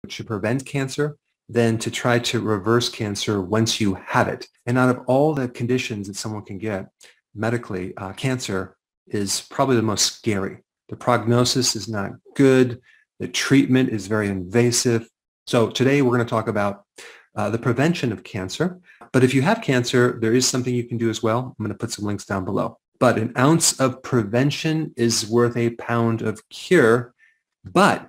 to prevent cancer than to try to reverse cancer once you have it. And out of all the conditions that someone can get medically, cancer is probably the most scary. The prognosis is not good. The treatment is very invasive. So today we're going to talk about the prevention of cancer. But if you have cancer, there is something you can do as well. I'm going to put some links down below. But an ounce of prevention is worth a pound of cure, but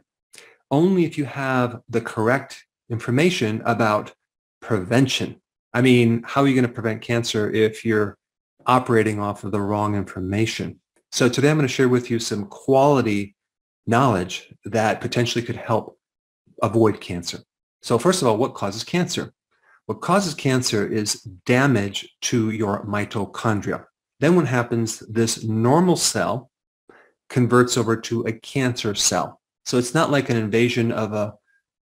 only if you have the correct information about prevention. I mean, how are you going to prevent cancer if you're operating off of the wrong information? So today I'm going to share with you some quality knowledge that potentially could help avoid cancer. So first of all, what causes cancer? What causes cancer is damage to your mitochondria. Then what happens, this normal cell converts over to a cancer cell. So it's not like an invasion of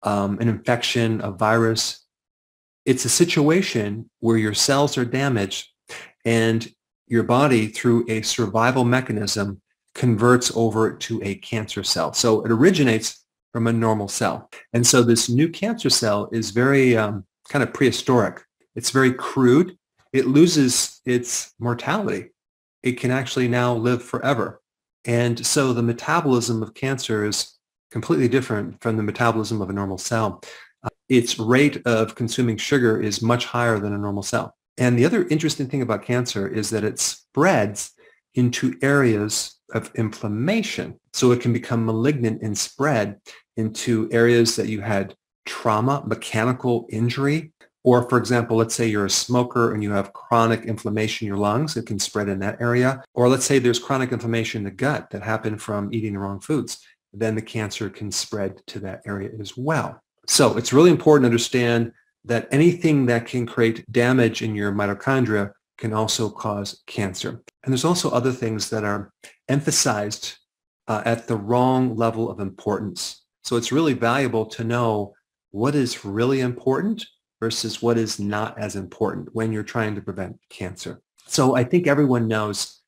an infection, a virus. It's a situation where your cells are damaged and your body, through a survival mechanism, converts over to a cancer cell. So it originates from a normal cell. And so this new cancer cell is very kind of prehistoric. It's very crude. It loses its mortality. It can actually now live forever. And so the metabolism of cancer is completely different from the metabolism of a normal cell. Its rate of consuming sugar is much higher than a normal cell. And the other interesting thing about cancer is that it spreads into areas of inflammation. So it can become malignant and spread into areas that you had trauma, mechanical injury, or for example, let's say you're a smoker and you have chronic inflammation in your lungs, it can spread in that area. Or let's say there's chronic inflammation in the gut that happened from eating the wrong foods. Then the cancer can spread to that area as well. So it's really important to understand that anything that can create damage in your mitochondria can also cause cancer. And there's also other things that are emphasized at the wrong level of importance. So it's really valuable to know what is really important versus what is not as important when you're trying to prevent cancer. So I think everyone knows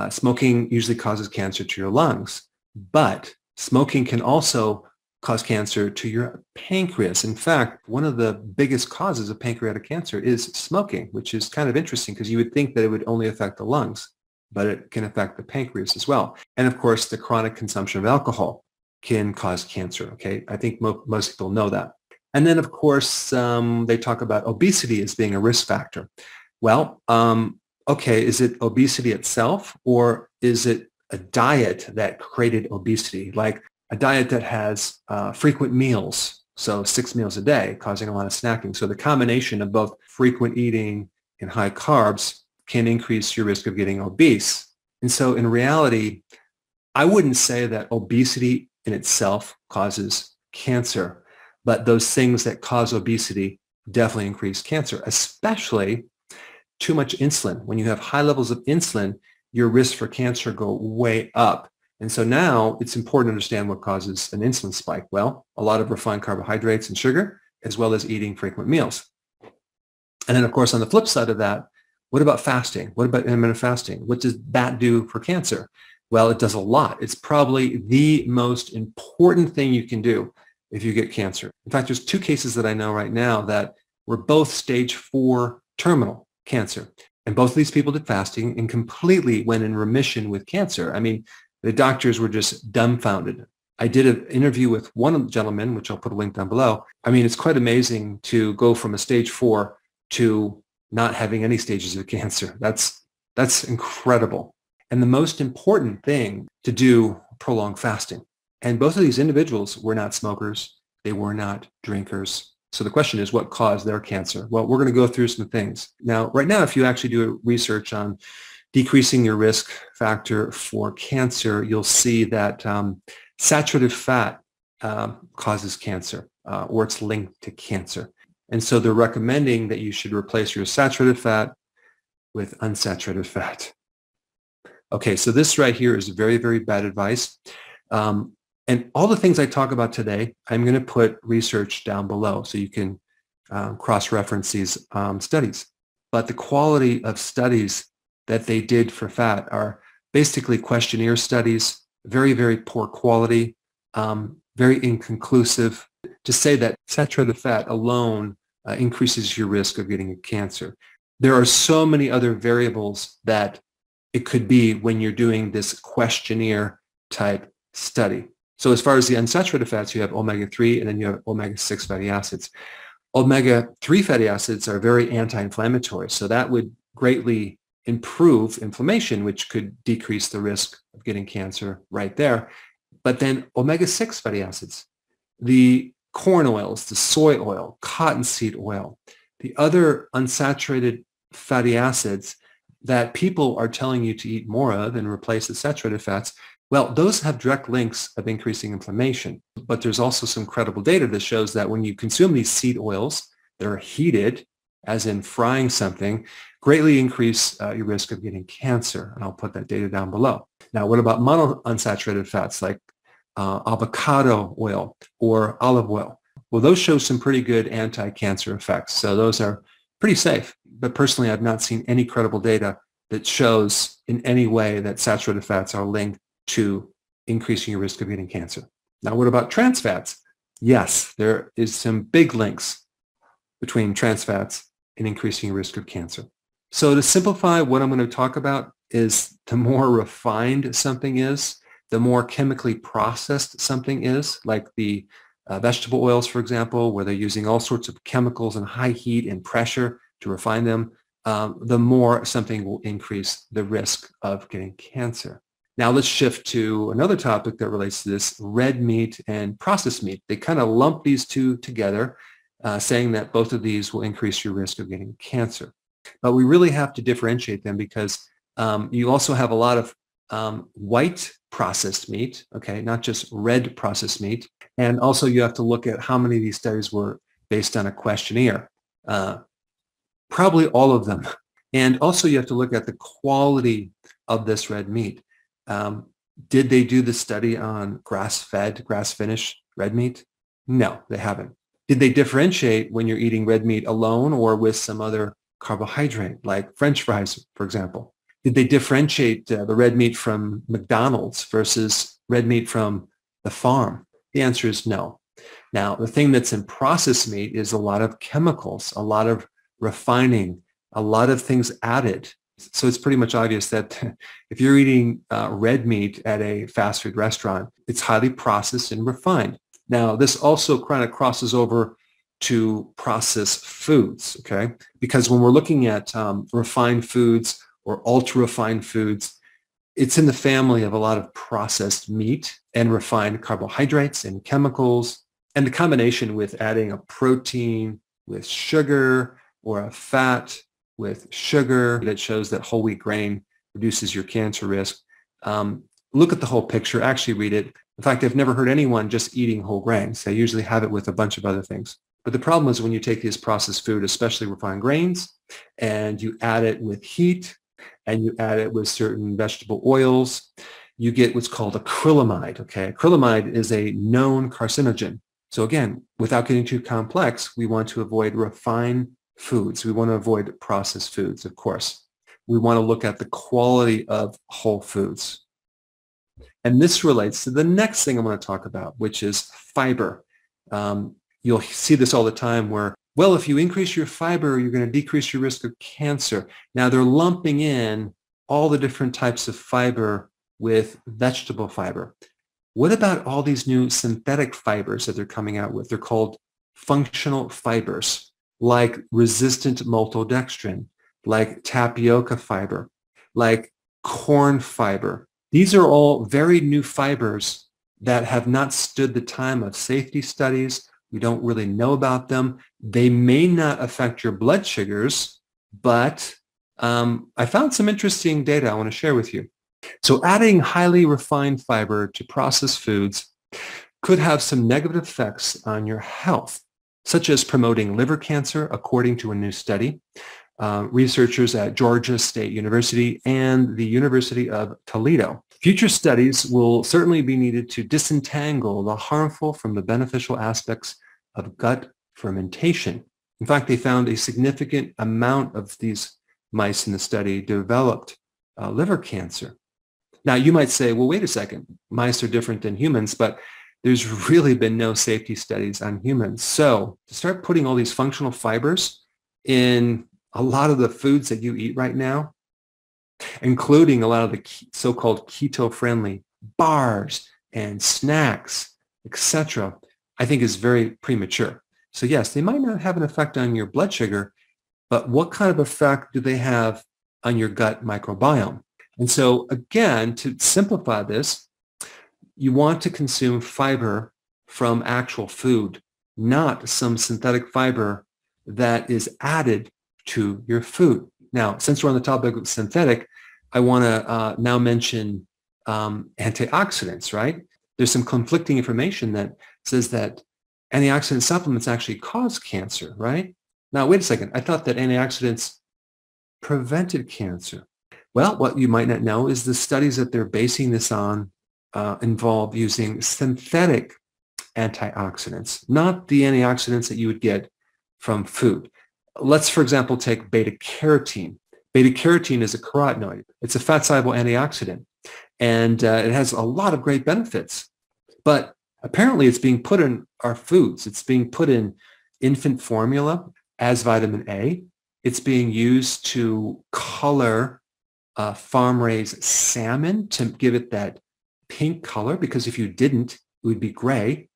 smoking usually causes cancer to your lungs, but smoking can also cause cancer to your pancreas. In fact, one of the biggest causes of pancreatic cancer is smoking, which is kind of interesting because you would think that it would only affect the lungs, but it can affect the pancreas as well. And of course, the chronic consumption of alcohol can cause cancer. Okay, I think most people know that. And then, of course, they talk about obesity as being a risk factor. Well, okay, is it obesity itself, or is it a diet that created obesity, like a diet that has frequent meals, so 6 meals a day, causing a lot of snacking? So the combination of both frequent eating and high carbs can increase your risk of getting obese. And so in reality, I wouldn't say that obesity in itself causes cancer, but those things that cause obesity definitely increase cancer, especially too much insulin. When you have high levels of insulin, your risk for cancer go way up. And so now it's important to understand what causes an insulin spike. Well, a lot of refined carbohydrates and sugar, as well as eating frequent meals. And then, of course, on the flip side of that, what about fasting? What about intermittent fasting? What does that do for cancer? Well, it does a lot. It's probably the most important thing you can do if you get cancer. In fact, there's 2 cases that I know right now that were both stage 4 terminal cancer. And both of these people did fasting and completely went in remission with cancer. I mean, the doctors were just dumbfounded. I did an interview with one gentleman, which I'll put a link down below. I mean, it's quite amazing to go from a stage 4 to not having any stages of cancer. That's incredible. And the most important thing to do, prolonged fasting. And both of these individuals were not smokers. They were not drinkers. So the question is, what caused their cancer? Well, we're going to go through some things. Now, right now, if you actually do research on decreasing your risk factor for cancer, you'll see that saturated fat causes cancer, or it's linked to cancer. And so they're recommending that you should replace your saturated fat with unsaturated fat. Okay, so this right here is very, very bad advice. And all the things I talk about today, I'm going to put research down below so you can cross-reference these studies. But the quality of studies that they did for fat are basically questionnaire studies, very, very poor quality, very inconclusive. to say that saturated fat alone increases your risk of getting a cancer. There are so many other variables that it could be when you're doing this questionnaire type study. So as far as the unsaturated fats, you have omega-3 and then you have omega-6 fatty acids. Omega-3 fatty acids are very anti-inflammatory, so that would greatly improve inflammation, which could decrease the risk of getting cancer right there. But then omega-6 fatty acids, the corn oils, the soy oil, cottonseed oil, the other unsaturated fatty acids that people are telling you to eat more of and replace the saturated fats, well, those have direct links of increasing inflammation. But there's also some credible data that shows that when you consume these seed oils that are heated, as in frying something, greatly increase your risk of getting cancer. And I'll put that data down below. Now, what about monounsaturated fats like avocado oil or olive oil? Well, those show some pretty good anti-cancer effects. So those are pretty safe. But personally, I've not seen any credible data that shows in any way that saturated fats are linked to increasing your risk of getting cancer. Now, what about trans fats? Yes, there is some big links between trans fats and increasing your risk of cancer. So to simplify, what I'm going to talk about is the more refined something is, the more chemically processed something is, like the vegetable oils, for example, where they're using all sorts of chemicals and high heat and pressure to refine them, the more something will increase the risk of getting cancer. Now let's shift to another topic that relates to this, red meat and processed meat. They kind of lump these two together, saying that both of these will increase your risk of getting cancer. But we really have to differentiate them because you also have a lot of white processed meat, okay, not just red processed meat. And also you have to look at how many of these studies were based on a questionnaire. Probably all of them. And also you have to look at the quality of this red meat. Did they do the study on grass-fed, grass-finished red meat? No, they haven't. Did they differentiate when you're eating red meat alone or with some other carbohydrate, like French fries, for example? Did they differentiate the red meat from McDonald's versus red meat from the farm? The answer is no. Now, the thing that's in processed meat is a lot of chemicals, a lot of refining, a lot of things added. So it's pretty much obvious that if you're eating red meat at a fast food restaurant, it's highly processed and refined. Now, this also kind of crosses over to processed foods, okay? Because when we're looking at refined foods or ultra-refined foods, it's in the family of a lot of processed meat and refined carbohydrates and chemicals. And the combination with adding a protein with sugar or a fat with sugar that shows that whole wheat grain reduces your cancer risk. Look at the whole picture, actually read it. In fact, I've never heard anyone just eating whole grains. They usually have it with a bunch of other things. But the problem is when you take this processed food, especially refined grains, and you add it with heat, and you add it with certain vegetable oils, you get what's called acrylamide, okay? Acrylamide is a known carcinogen. So again, without getting too complex, we want to avoid refined foods. We want to avoid processed foods, of course. We want to look at the quality of whole foods. And this relates to the next thing I'm going to talk about, which is fiber. You'll see this all the time where, well, if you increase your fiber, you're going to decrease your risk of cancer. Now, they're lumping in all the different types of fiber with vegetable fiber. What about all these new synthetic fibers that they're coming out with? They're called functional fibers, like resistant maltodextrin, like tapioca fiber, like corn fiber. These are all very new fibers that have not stood the time of safety studies. We don't really know about them. They may not affect your blood sugars, but I found some interesting data I want to share with you. So adding highly refined fiber to processed foods could have some negative effects on your health, such as promoting liver cancer, according to a new study. Researchers at Georgia State University and the University of Toledo. Future studies will certainly be needed to disentangle the harmful from the beneficial aspects of gut fermentation. In fact, they found a significant amount of these mice in the study developed liver cancer. Now, you might say, well, wait a second, mice are different than humans, but there's really been no safety studies on humans. So to start putting all these functional fibers in a lot of the foods that you eat right now, including a lot of the so-called keto-friendly bars and snacks, etc., I think is very premature. So yes, they might not have an effect on your blood sugar, but what kind of effect do they have on your gut microbiome? And so again, to simplify this, you want to consume fiber from actual food, not some synthetic fiber that is added to your food. Now, since we're on the topic of synthetic, I want to now mention antioxidants, right? There's some conflicting information that says that antioxidant supplements actually cause cancer, right? Now, wait a second. I thought that antioxidants prevented cancer. Well, what you might not know is the studies that they're basing this on involve using synthetic antioxidants, not the antioxidants that you would get from food. Let's, for example, take beta-carotene. Beta-carotene is a carotenoid. It's a fat-soluble antioxidant, and it has a lot of great benefits. But apparently it's being put in our foods. It's being put in infant formula as vitamin A. It's being used to color farm-raised salmon to give it that pink color, because if you didn't, it would be gray.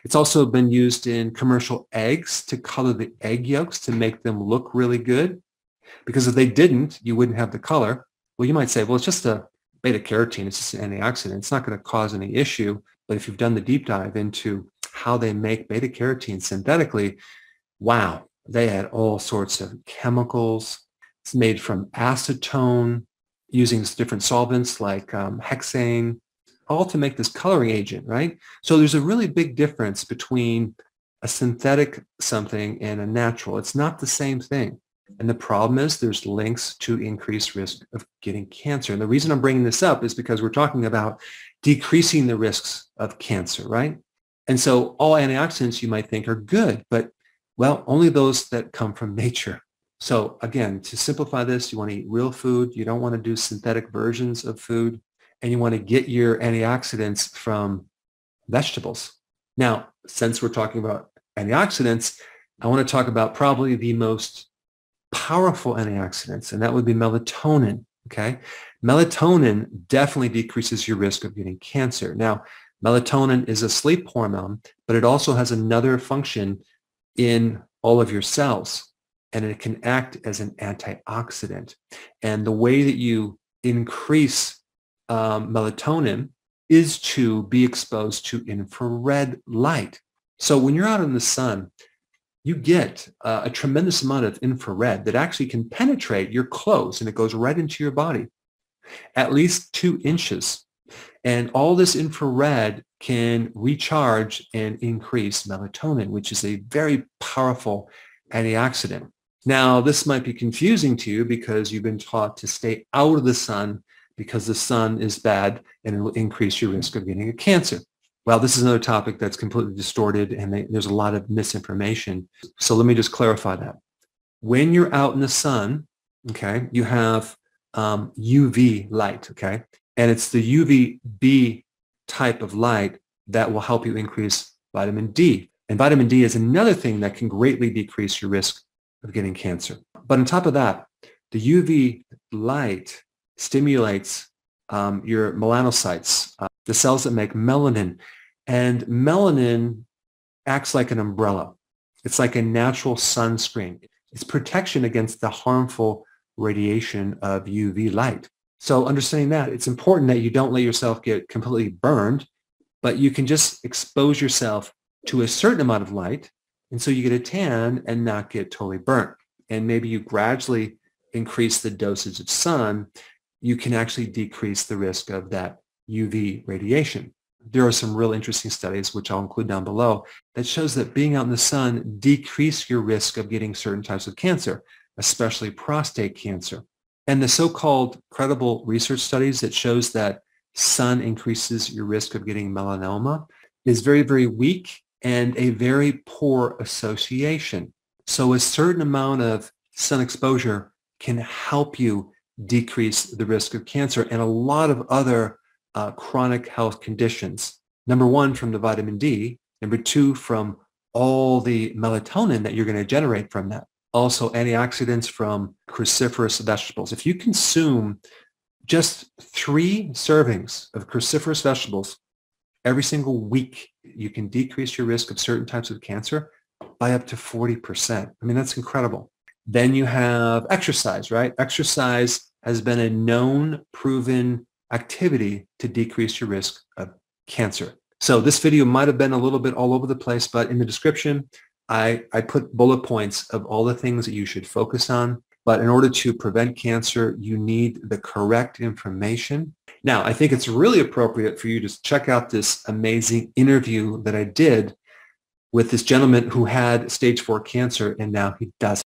It's also been used in commercial eggs to color the egg yolks to make them look really good, because if they didn't, you wouldn't have the color. Well, you might say, well, it's just a beta-carotene. It's just an antioxidant. It's not going to cause any issue. But if you've done the deep dive into how they make beta-carotene synthetically, wow, they had all sorts of chemicals. It's made from acetone, using different solvents like hexane, all to make this coloring agent, right? So there's a really big difference between a synthetic something and a natural. It's not the same thing. And the problem is there's links to increased risk of getting cancer. And the reason I'm bringing this up is because we're talking about decreasing the risks of cancer, right? And so all antioxidants you might think are good, but well, only those that come from nature. So again, to simplify this, you want to eat real food. You don't want to do synthetic versions of food, and you want to get your antioxidants from vegetables. Now, since we're talking about antioxidants, I want to talk about probably the most powerful antioxidants, and that would be melatonin, okay? Melatonin definitely decreases your risk of getting cancer. Now, melatonin is a sleep hormone, but it also has another function in all of your cells, and it can act as an antioxidant. And the way that you increase melatonin is to be exposed to infrared light. So when you're out in the sun, you get a tremendous amount of infrared that actually can penetrate your clothes, and it goes right into your body, at least 2 inches. And all this infrared can recharge and increase melatonin, which is a very powerful antioxidant. Now, this might be confusing to you because you've been taught to stay out of the sun because the sun is bad and it will increase your risk of getting a cancer. Well, this is another topic that's completely distorted, and there's a lot of misinformation. So let me just clarify that. When you're out in the sun, okay, you have UV light, okay? And it's the UVB type of light that will help you increase vitamin D. And vitamin D is another thing that can greatly decrease your risk of getting cancer. But on top of that, the UV light stimulates your melanocytes, the cells that make melanin. And melanin acts like an umbrella. It's like a natural sunscreen. It's protection against the harmful radiation of UV light. So understanding that, it's important that you don't let yourself get completely burned, but you can just expose yourself to a certain amount of light, and so you get a tan and not get totally burnt. And maybe you gradually increase the dosage of sun, you can actually decrease the risk of that UV radiation. There are some real interesting studies, which I'll include down below, that shows that being out in the sun decreases your risk of getting certain types of cancer, especially prostate cancer. And the so-called credible research studies that shows that sun increases your risk of getting melanoma is very, very weak and a very poor association. So a certain amount of sun exposure can help you decrease the risk of cancer and a lot of other chronic health conditions. Number one, from the vitamin D. Number two, from all the melatonin that you're going to generate from that. Also, antioxidants from cruciferous vegetables. If you consume just 3 servings of cruciferous vegetables every single week, you can decrease your risk of certain types of cancer by up to 40%. I mean, that's incredible. Then you have exercise, right? Exercise has been a known, proven activity to decrease your risk of cancer. So this video might have been a little bit all over the place, but in the description, I put bullet points of all the things that you should focus on. But in order to prevent cancer, you need the correct information. Now, I think it's really appropriate for you to check out this amazing interview that I did with this gentleman who had stage 4 cancer, and now he doesn't.